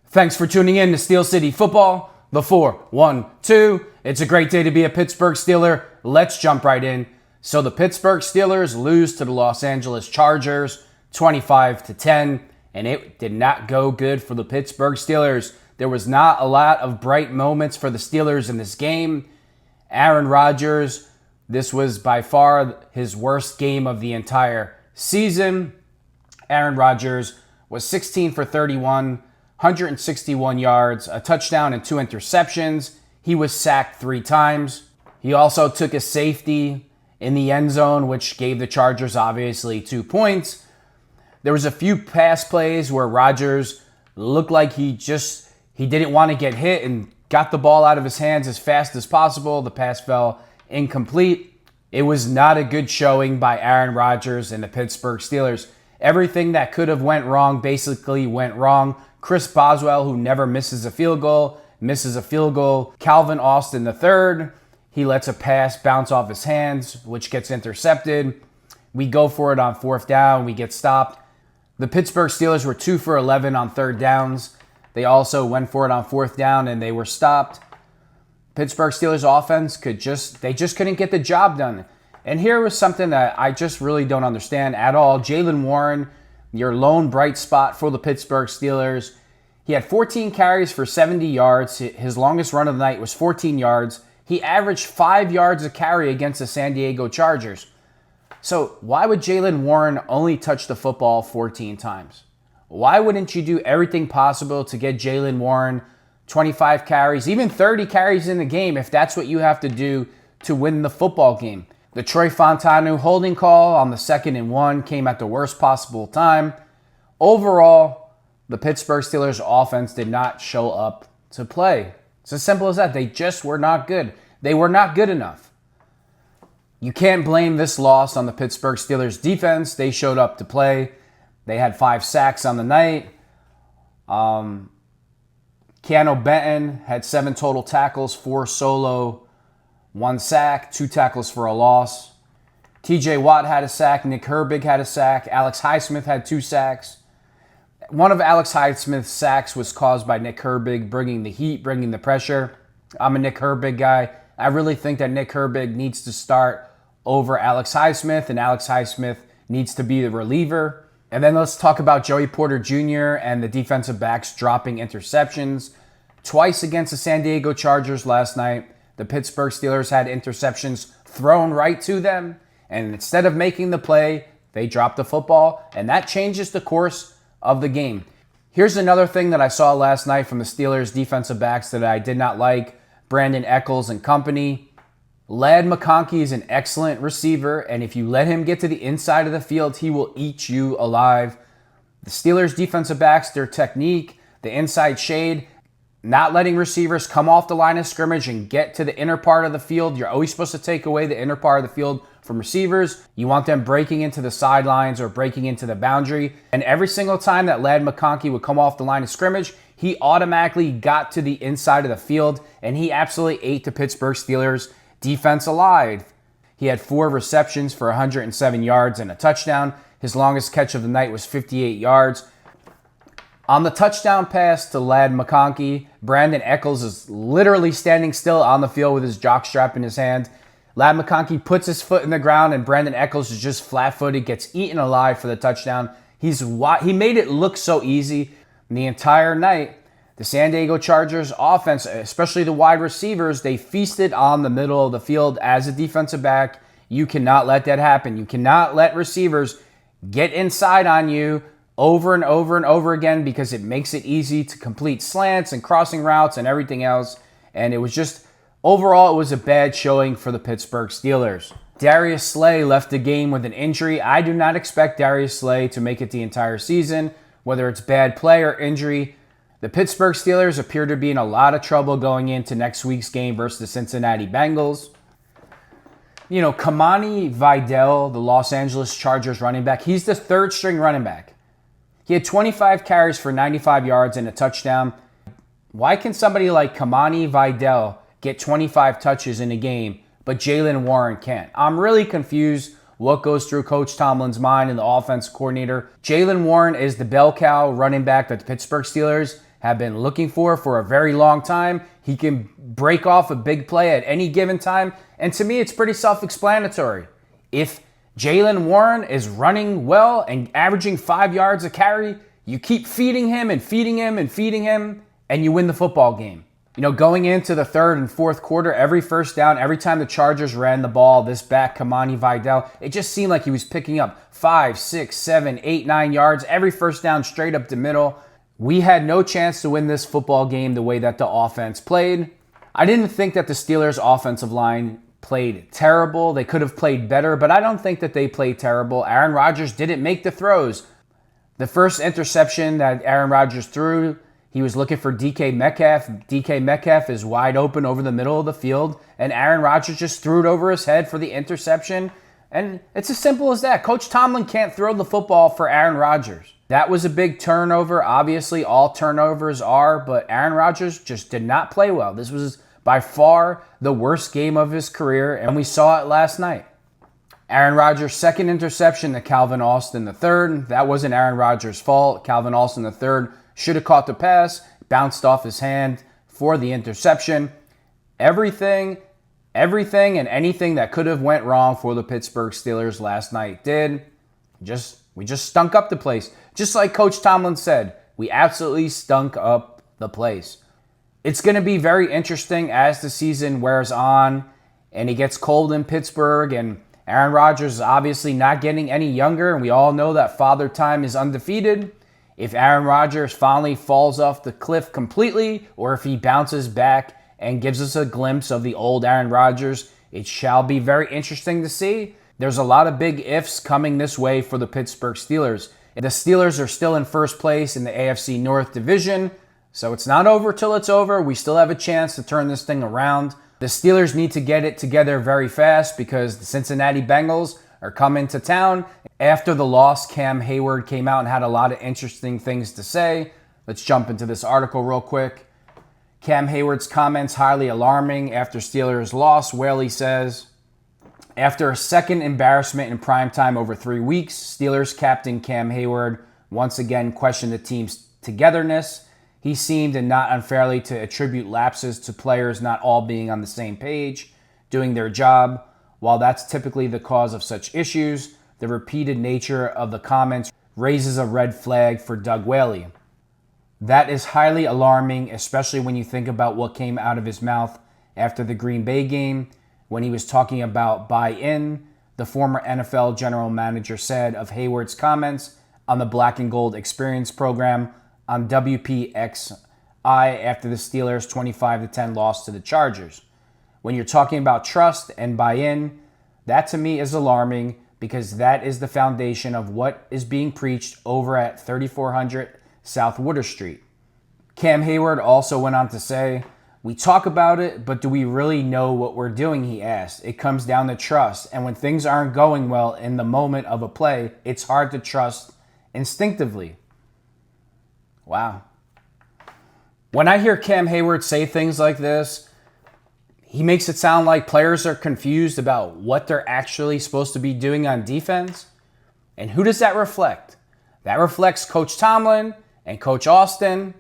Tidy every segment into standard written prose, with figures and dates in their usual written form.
Thanks for tuning in to Steel City Football, the 4-1-2. It's a great day to be a Pittsburgh Steeler. Let's jump right in. So the Pittsburgh Steelers lose to the Los Angeles Chargers 25-10, and it did not go good for the Pittsburgh Steelers. There was not a lot of bright moments for the Steelers in this game. Aaron Rodgers, this was by far his worst game of the entire season. Aaron Rodgers was 16 for 31, 161 yards, a touchdown, and 2 interceptions. He was sacked 3 times. He also took a safety in the end zone, which gave the Chargers obviously 2 points. There was a few pass plays where Rodgers looked like he didn't want to get hit and got the ball out of his hands as fast as possible. The pass fell incomplete. It was not a good showing by Aaron Rodgers and the Pittsburgh Steelers. Everything that could have went wrong basically went wrong. Chris Boswell, who never misses a field goal, misses a field goal. Calvin Austin III, he lets a pass bounce off his hands, which gets intercepted. We go for it on 4th down. We get stopped. The Pittsburgh Steelers were 2 for 11 on 3rd downs. They also went for it on 4th down, and they were stopped. Pittsburgh Steelers offense just couldn't get the job done. And here was something that I just really don't understand at all. Jaylen Warren, your lone bright spot for the Pittsburgh Steelers. He had 14 carries for 70 yards. His longest run of the night was 14 yards. He averaged 5 yards a carry against the San Diego Chargers. So why would Jaylen Warren only touch the football 14 times? Why wouldn't you do everything possible to get Jaylen Warren 25 carries, even 30 carries in the game if that's what you have to do to win the football game? The Troy Fontanu holding call on the 2nd and 1 came at the worst possible time. Overall, the Pittsburgh Steelers offense did not show up to play. It's as simple as that. They just were not good. They were not good enough. You can't blame this loss on the Pittsburgh Steelers defense. They showed up to play. They had 5 sacks on the night. Keanu Benton had 7 total tackles, 4 solo, 1 sack, 2 tackles for a loss. TJ Watt had a sack. Nick Herbig had a sack. Alex Highsmith had 2 sacks. One of Alex Highsmith's sacks was caused by Nick Herbig bringing the heat, bringing the pressure. I'm a Nick Herbig guy. I really think that Nick Herbig needs to start over Alex Highsmith, and Alex Highsmith needs to be the reliever. And then let's talk about Joey Porter Jr. and the defensive backs dropping interceptions. Twice against the San Diego Chargers last night, the Pittsburgh Steelers had interceptions thrown right to them. And instead of making the play, they dropped the football. And that changes the course of the game. Here's another thing that I saw last night from the Steelers defensive backs that I did not like. Brandon Echols and company. Ladd McConkey is an excellent receiver, and if you let him get to the inside of the field, he will eat you alive. The Steelers defensive backs, their technique, the inside shade, not letting receivers come off the line of scrimmage and get to the inner part of the field. You're always supposed to take away the inner part of the field from receivers. You want them breaking into the sidelines or breaking into the boundary. And every single time that Ladd McConkey would come off the line of scrimmage, he automatically got to the inside of the field, and he absolutely ate the Pittsburgh Steelers defense alive. He had 4 receptions for 107 yards and a touchdown. His longest catch of the night was 58 yards. On the touchdown pass to Ladd McConkey, Brandon Echols is literally standing still on the field with his jockstrap in his hand. Ladd McConkey puts his foot in the ground, and Brandon Echols is just flat-footed, gets eaten alive for the touchdown. He made it look so easy the entire night. The San Diego Chargers offense, especially the wide receivers, they feasted on the middle of the field as a defensive back. You cannot let that happen. You cannot let receivers get inside on you over and over and over again because it makes it easy to complete slants and crossing routes and everything else. And it was just, overall, it was a bad showing for the Pittsburgh Steelers. Darius Slay left the game with an injury. I do not expect Darius Slay to make it the entire season, whether it's bad play or injury. The Pittsburgh Steelers appear to be in a lot of trouble going into next week's game versus the Cincinnati Bengals. You know, Kamani Vidal, the Los Angeles Chargers running back, he's the 3rd string running back. He had 25 carries for 95 yards and a touchdown. Why can somebody like Kamani Vidal get 25 touches in a game, but Jaylen Warren can't? I'm really confused what goes through Coach Tomlin's mind and the offense coordinator. Jaylen Warren is the bell cow running back that the Pittsburgh Steelers have been looking for a very long time. He can break off a big play at any given time. And to me, it's pretty self-explanatory. If Jaylen Warren is running well and averaging 5 yards a carry, you keep feeding him and feeding him and feeding him, and you win the football game. Going into the third and fourth quarter, every first down, every time the Chargers ran the ball, this back, Kamani Vidal, it just seemed like he was picking up 5, 6, 7, 8, 9 yards, every first down straight up the middle. We had no chance to win this football game the way that the offense played. I didn't think that the Steelers' offensive line played terrible. They could have played better, but I don't think that they played terrible. Aaron Rodgers didn't make the throws. The first interception that Aaron Rodgers threw, he was looking for DK Metcalf. DK Metcalf is wide open over the middle of the field, and Aaron Rodgers just threw it over his head for the interception. And it's as simple as that. Coach Tomlin can't throw the football for Aaron Rodgers. That was a big turnover. Obviously, all turnovers are, but Aaron Rodgers just did not play well. This was by far the worst game of his career, and we saw it last night. Aaron Rodgers' second interception to Calvin Austin the third. That wasn't Aaron Rodgers' fault. Calvin Austin the third should have caught the pass, bounced off his hand for the interception. Everything and anything that could have went wrong for the Pittsburgh Steelers last night did. We just stunk up the place. Just like Coach Tomlin said, we absolutely stunk up the place. It's going to be very interesting as the season wears on and it gets cold in Pittsburgh, and Aaron Rodgers is obviously not getting any younger, and we all know that Father Time is undefeated. If Aaron Rodgers finally falls off the cliff completely, or if he bounces back and gives us a glimpse of the old Aaron Rodgers, it shall be very interesting to see. There's a lot of big ifs coming this way for the Pittsburgh Steelers. The Steelers are still in first place in the AFC North Division, so it's not over till it's over. We still have a chance to turn this thing around. The Steelers need to get it together very fast because the Cincinnati Bengals are coming to town. After the loss, Cam Hayward came out and had a lot of interesting things to say. Let's jump into this article real quick. Cam Hayward's comments highly alarming after Steelers loss. Whaley says, after a second embarrassment in primetime over 3 weeks, Steelers captain Cam Hayward once again questioned the team's togetherness. He seemed, and not unfairly, to attribute lapses to players not all being on the same page, doing their job. While that's typically the cause of such issues, the repeated nature of the comments raises a red flag for Doug Whaley. That is highly alarming, especially when you think about what came out of his mouth after the Green Bay game when he was talking about buy-in. The former NFL general manager said of Hayward's comments on the Black and Gold Experience program on WPXI after the Steelers' 25-10 loss to the Chargers. When you're talking about trust and buy-in, that to me is alarming because that is the foundation of what is being preached over at 3400 South Water Street. Cam Hayward also went on to say, we talk about it, but do we really know what we're doing, he asked. It comes down to trust, and when things aren't going well in the moment of a play, it's hard to trust instinctively. Wow. When I hear Cam Hayward say things like this, he makes it sound like players are confused about what they're actually supposed to be doing on defense. And who does that reflect? That reflects Coach Tomlin and Coach Austin,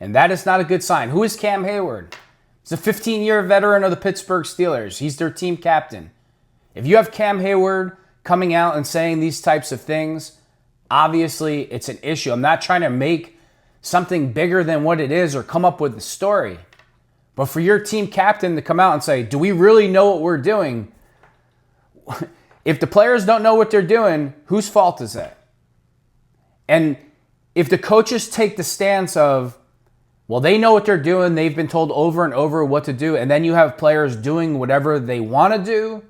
and that is not a good sign. Who is Cam Hayward? He's a 15-year veteran of the Pittsburgh Steelers. He's their team captain. If you have Cam Hayward coming out and saying these types of things, obviously it's an issue. I'm not trying to make something bigger than what it is or come up with a story. But for your team captain to come out and say, do we really know what we're doing? If the players don't know what they're doing, whose fault is that? And if the coaches take the stance of, well, they know what they're doing, they've been told over and over what to do, and then you have players doing whatever they want to do,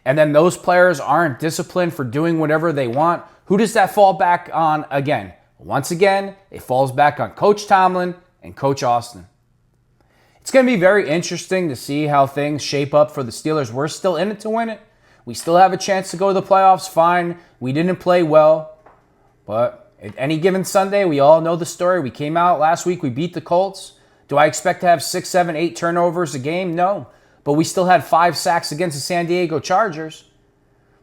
and then those players aren't disciplined for doing whatever they want, who does that fall back on again? Once again, it falls back on Coach Tomlin and Coach Austin. It's going to be very interesting to see how things shape up for the Steelers. We're still in it to win it. We still have a chance to go to the playoffs. Fine. We didn't play well. But at any given Sunday, we all know the story. We came out last week. We beat the Colts. Do I expect to have 6, 7, 8 turnovers a game? No. But we still had 5 sacks against the San Diego Chargers.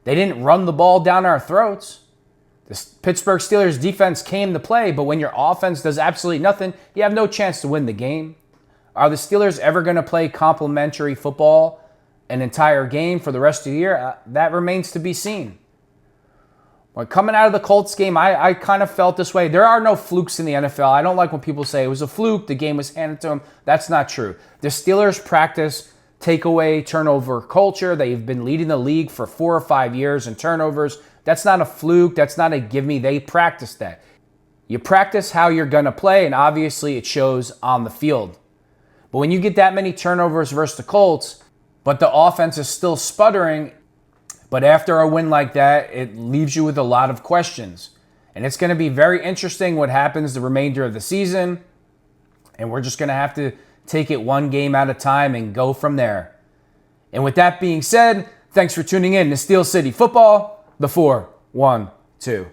They didn't run the ball down our throats. The Pittsburgh Steelers defense came to play, but when your offense does absolutely nothing, you have no chance to win the game. Are the Steelers ever going to play complementary football an entire game for the rest of the year? That remains to be seen. When coming out of the Colts game, I kind of felt this way. There are no flukes in the NFL. I don't like when people say it was a fluke, the game was handed to them. That's not true. The Steelers practice takeaway turnover culture. They've been leading the league for 4 or 5 years in turnovers. That's not a fluke. That's not a give me. They practice that. You practice how you're going to play, and obviously it shows on the field. But when you get that many turnovers versus the Colts, but the offense is still sputtering, but after a win like that, it leaves you with a lot of questions. And it's going to be very interesting what happens the remainder of the season. And we're just going to have to take it one game at a time and go from there. And with that being said, thanks for tuning in to Steel City Football, the 4-1-2.